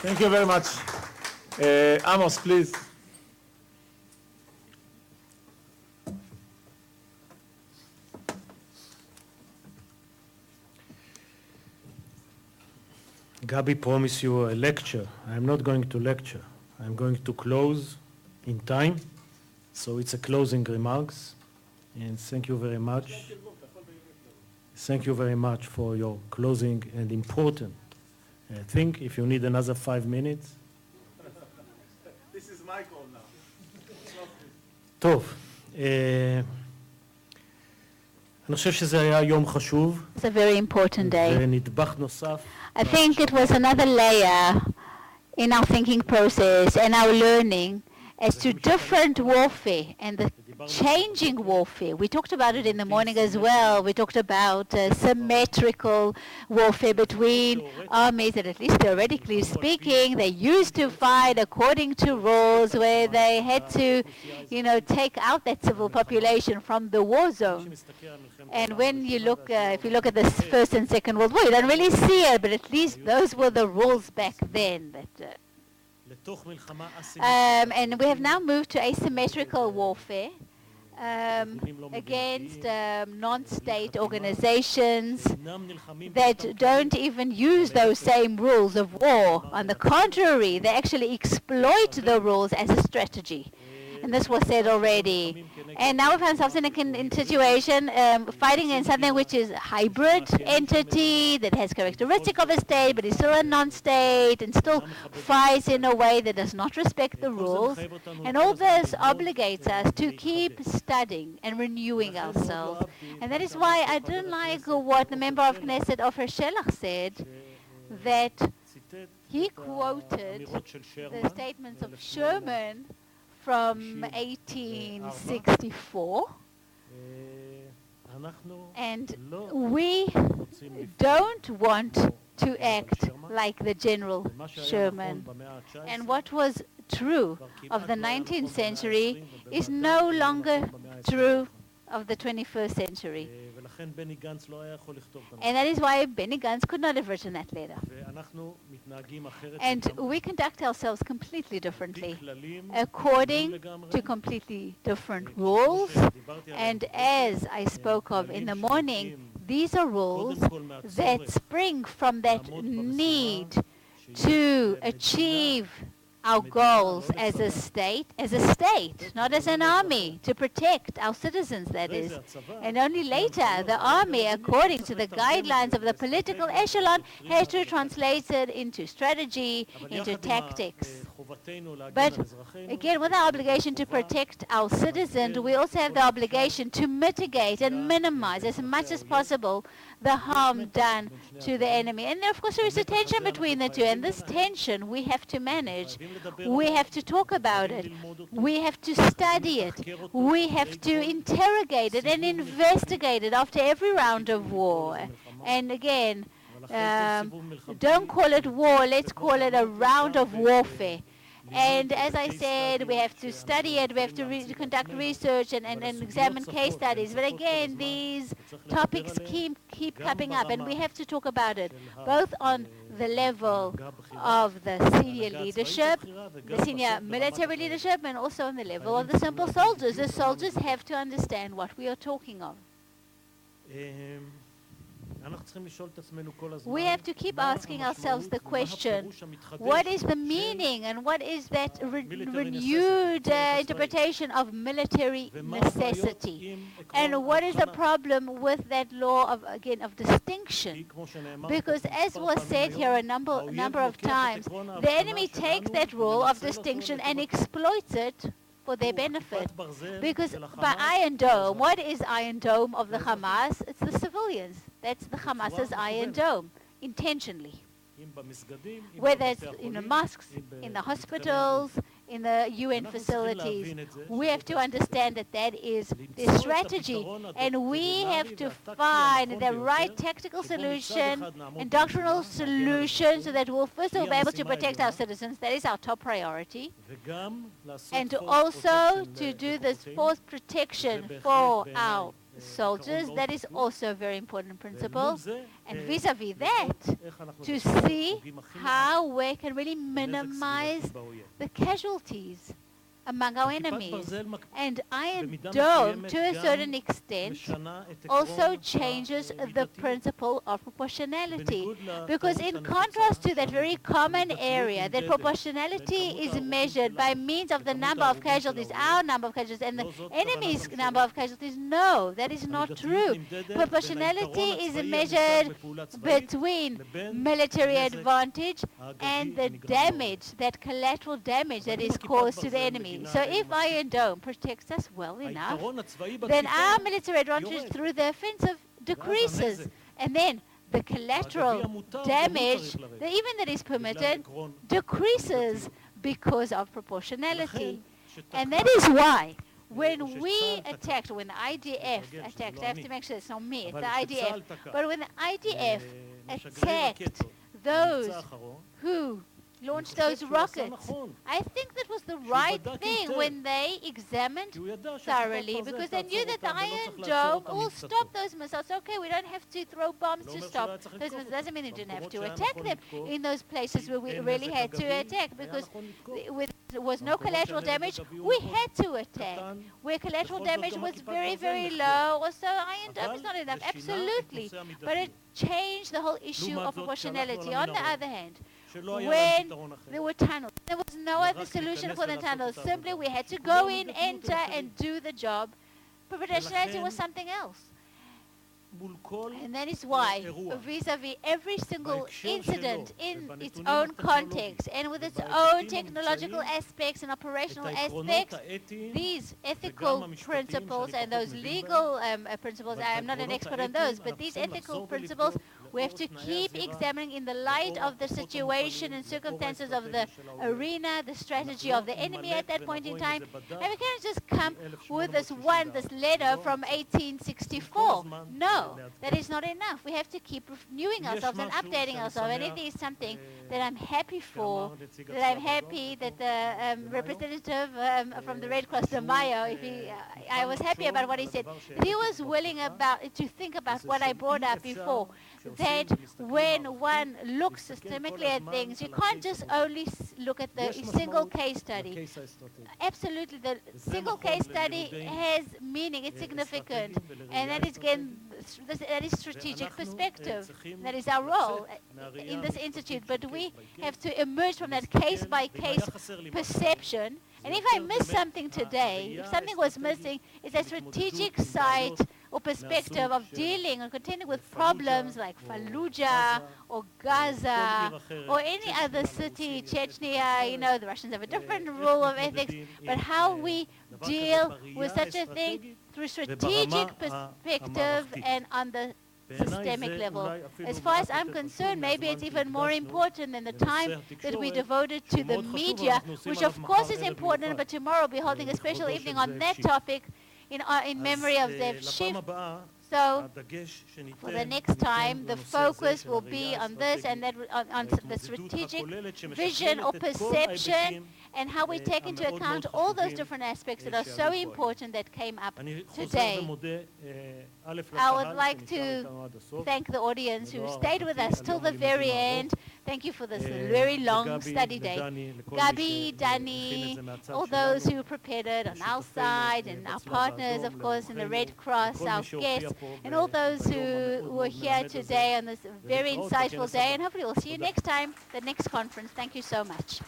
Thank you very much. Amos, please. Gabi promised you a lecture. I'm not going to lecture. I'm going to close in time. So it's a closing remarks. And thank you very much. Thank you very much for your closing and important thing. If you need another 5 minutes. This is my call now. טוב. אני חושב שזה היה יום חשוב. It's a very important day. ונדבך נוסף. I think it was another layer in our thinking process and our learning as to different warfare and the changing warfare. We talked about it in the morning as well. We talked about symmetrical warfare between armies, and at least theoretically speaking, they used to fight according to rules where they had to, take out that civil population from the war zone. And when you look, if you look at the First and Second World War, you don't really see it, but at least those were the rules back then. And we have now moved to asymmetrical warfare against non-state organizations that don't even use those same rules of war. On the contrary, they actually exploit the rules as a strategy. And this was said already. And now we find ourselves in a situation fighting in something which is a hybrid entity that has characteristic of a state, but is still a non-state and still fights in a way that does not respect the rules. And all this obligates us to keep studying and renewing ourselves. And that is why I didn't like what the member of Knesset, Ofer Shelach, said, that he quoted the statements of Sherman from 1864, and we don't want to act like the General Sherman. And what was true of the 19th century is no longer true of the 21st century. And that is why Benny Gantz could not have written that letter. And we conduct ourselves completely differently, according to completely different rules. And as I spoke of in the morning, these are rules that spring from that need to achieve our goals as a state, not as an army, to protect our citizens, that is. And only later, the army, according to the guidelines of the political echelon, had to translate it into strategy, into tactics. But again, with our obligation to protect our citizens, we also have the obligation to mitigate and minimize as much as possible the harm done to the enemy. And of course, there is a tension between the two, and this tension we have to manage. We have to talk about it. We have to study it. We have to interrogate it and investigate it after every round of war. And again, don't call it war, let's call it a round of warfare. And as I said, we have to study it, we have to conduct research and examine case studies. But again, these topics keep coming up, and we have to talk about it, both on the level of the senior leadership, the senior military leadership, and also on the level of the simple soldiers. The soldiers have to understand what we are talking of. We have to keep asking ourselves the question, what is the meaning and what is that renewed interpretation of military necessity? And what is the problem with that law of distinction? Because as was said here a number of times, the enemy takes that rule of distinction and exploits it for their benefit. Because by Iron Dome, what is Iron Dome of the Hamas? It's the civilians. That's the Hamas's Iron Dome, intentionally. Whether it's in the mosques, in the hospitals, in the UN facilities, we have to understand that that is the strategy, and we have to find the right tactical solution and doctrinal solution so that we'll first of all be able to protect our citizens. That is our top priority. And also to do this force protection for our soldiers. That is also a very important principle. And vis-a-vis that, to see how we can really minimize the casualties among our enemies. And Iron Dome, to a certain extent, also changes the principle of proportionality. Because in contrast to that very common area, that proportionality is measured by means of the number of casualties, our number of casualties, and the enemy's number of casualties. No, that is not true. Proportionality is measured between military advantage and the damage, that collateral damage that is caused to the enemy. So if Iron Dome protects us well enough, then our military advantage through the offensive decreases. And then the collateral damage, even that is permitted, decreases because of proportionality. And that is why when we attacked, when the IDF attacked, I have to make sure it's not me, it's the IDF, but when the IDF attacked those who launched those rockets, I think that was the right thing when they examined thoroughly, because they knew that the Iron Dome will stop those missiles. Okay, we don't have to throw bombs to stop those missiles. Doesn't mean we didn't have to attack them in those places where we really had to attack, because there was no collateral damage, we had to attack. Where collateral damage was very, very low, or so Iron Dome is not enough, absolutely. But it changed the whole issue of proportionality. On the other hand, when there were tunnels, there was no other solution for the tunnels. Simply we had to go in, enter, and do the job. Proportionality was something else. And that is why, vis-a-vis every single incident in its own context and with its own technological aspects and operational aspects, these ethical principles and those legal principles, I am not an expert on those, but these ethical principles we have to keep examining in the light of the situation and circumstances of the arena, the strategy of the enemy at that point in time. And we can't just come with this letter from 1864. No, that is not enough. We have to keep renewing ourselves and updating ourselves. And if there is something that I'm happy for, that I'm happy that the representative from the Red Cross, Mayo, I was happy about what he said. That he was willing to think about what I brought up before, that when one looks systemically at things, you can't just only look at the single case study. Absolutely, the single case study has meaning, it's significant, and that is, again, that is strategic perspective. That is our role in this institute. But we have to emerge from that case-by-case perception. And if I miss something today, if something was missing, it's a strategic sight or perspective of dealing or contending with problems like Fallujah or Gaza or any other city, Chechnya. The Russians have a different rule of ethics, but how we deal with such a thing through strategic perspective and on the systemic level. As far as I'm concerned, maybe it's even more important than the time that we devoted to the media, which of course is important, but tomorrow we'll be holding a special evening on that topic in memory of Zev Schiff. So for the next time, the focus will be on this and that, on the strategic vision or perception, and how we take into account all those different aspects that are so important that came up today. I would like to thank the audience who stayed with us till the very end. Thank you for this very long study day. Gabi, Dani, all those who prepared it on our side, and our partners, of course, in the Red Cross, our guests, and all those who were here today on this very insightful day. And hopefully we'll see you next time, the next conference. Thank you so much.